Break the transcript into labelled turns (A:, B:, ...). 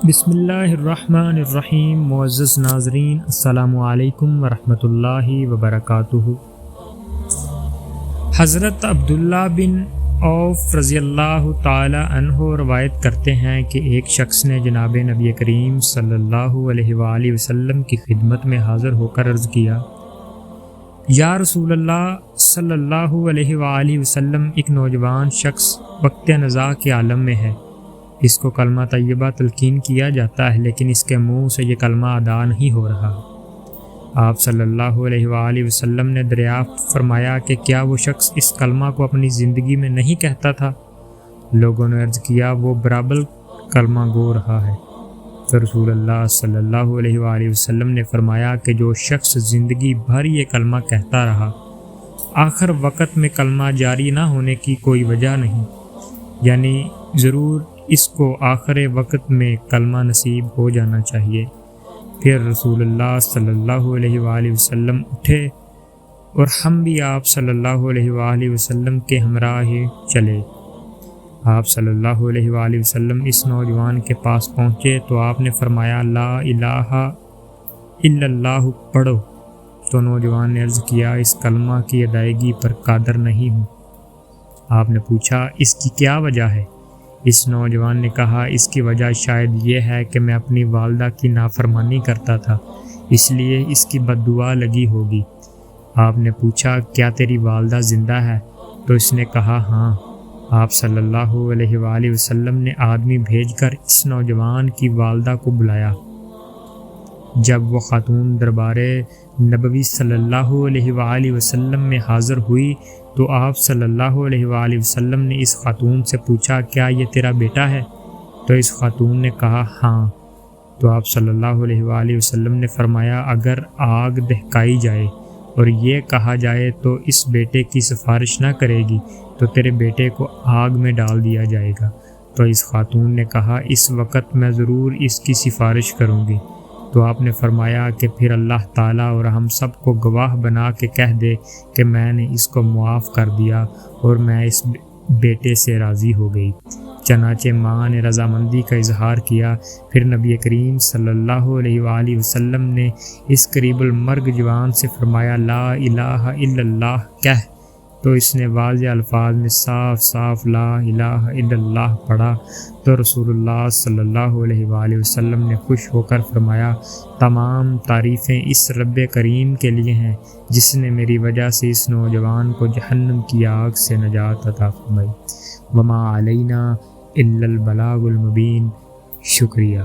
A: بسم اللہ الرحمن الرحیم۔ معزز ناظرین، السلام علیکم ورحمۃ اللہ وبرکاتہ۔ حضرت عبداللہ بن عوف رضی اللہ تعالی عنہ روایت کرتے ہیں کہ ایک شخص نے جناب نبی کریم صلی اللہ علیہ وآلہ وسلم کی خدمت میں حاضر ہو کر عرض کیا، یا رسول اللہ صلی اللہ علیہ وآلہ وسلم، ایک نوجوان شخص وقت نزاع کے عالم میں ہے، اس کو کلمہ طیبہ تلقین کیا جاتا ہے لیکن اس کے منہ سے یہ کلمہ ادا نہیں ہو رہا۔ آپ صلی اللہ علیہ وآلہ وسلم نے دریافت فرمایا کہ کیا وہ شخص اس کلمہ کو اپنی زندگی میں نہیں کہتا تھا؟ لوگوں نے عرض کیا، وہ برابر کلمہ گو رہا ہے۔ تو رسول اللہ صلی اللہ علیہ وآلہ وسلم نے فرمایا کہ جو شخص زندگی بھر یہ کلمہ کہتا رہا، آخر وقت میں کلمہ جاری نہ ہونے کی کوئی وجہ نہیں، یعنی ضرور اس کو آخر وقت میں کلمہ نصیب ہو جانا چاہیے۔ پھر رسول اللہ صلی اللہ علیہ وآلہ وسلم اٹھے اور ہم بھی آپ صلی اللہ علیہ وآلہ وسلم کے ہمراہ ہی چلے۔ آپ صلی اللہ علیہ وآلہ وسلم اس نوجوان کے پاس پہنچے تو آپ نے فرمایا، لا الہ الا اللہ پڑھو۔ تو نوجوان نے عرض کیا، اس کلمہ کی ادائیگی پر قادر نہیں ہوں۔ آپ نے پوچھا، اس کی کیا وجہ ہے؟ اس نوجوان نے کہا، اس کی وجہ شاید یہ ہے کہ میں اپنی والدہ کی نافرمانی کرتا تھا، اس لیے اس کی بد دعا لگی ہوگی۔ آپ نے پوچھا، کیا تیری والدہ زندہ ہے؟ تو اس نے کہا، ہاں۔ آپ صلی اللہ علیہ وآلہ وسلم نے آدمی بھیج کر اس نوجوان کی والدہ کو بلایا۔ جب وہ خاتون دربار نبوی صلی اللہ علیہ وآلہ وسلم میں حاضر ہوئی تو آپ صلی اللہ علیہ وآلہ وسلم نے اس خاتون سے پوچھا، کیا یہ تیرا بیٹا ہے؟ تو اس خاتون نے کہا، ہاں۔ تو آپ صلی اللہ علیہ وآلہ وسلم نے فرمایا، اگر آگ دہکائی جائے اور یہ کہا جائے تو اس بیٹے کی سفارش نہ کرے گی تو تیرے بیٹے کو آگ میں ڈال دیا جائے گا۔ تو اس خاتون نے کہا، اس وقت میں ضرور اس کی سفارش کروں گی۔ تو آپ نے فرمایا کہ پھر اللہ تعالیٰ اور ہم سب کو گواہ بنا کے کہہ دے کہ میں نے اس کو معاف کر دیا اور میں اس بیٹے سے راضی ہو گئی۔ چنانچہ ماں نے رضامندی کا اظہار کیا۔ پھر نبی کریم صلی اللہ علیہ وآلہ وسلم نے اس قریب المرگ جوان سے فرمایا، لا الہ الا اللہ کہہ۔ تو اس نے واضح الفاظ میں صاف صاف لا الہ الا اللہ پڑھا۔ تو رسول اللہ صلی اللہ علیہ وآلہ وسلم نے خوش ہو کر فرمایا، تمام تعریفیں اس رب کریم کے لیے ہیں جس نے میری وجہ سے اس نوجوان کو جہنم کی آگ سے نجات عطا فرمائی۔ وما علینا الا البلاغ المبین۔ شکریہ۔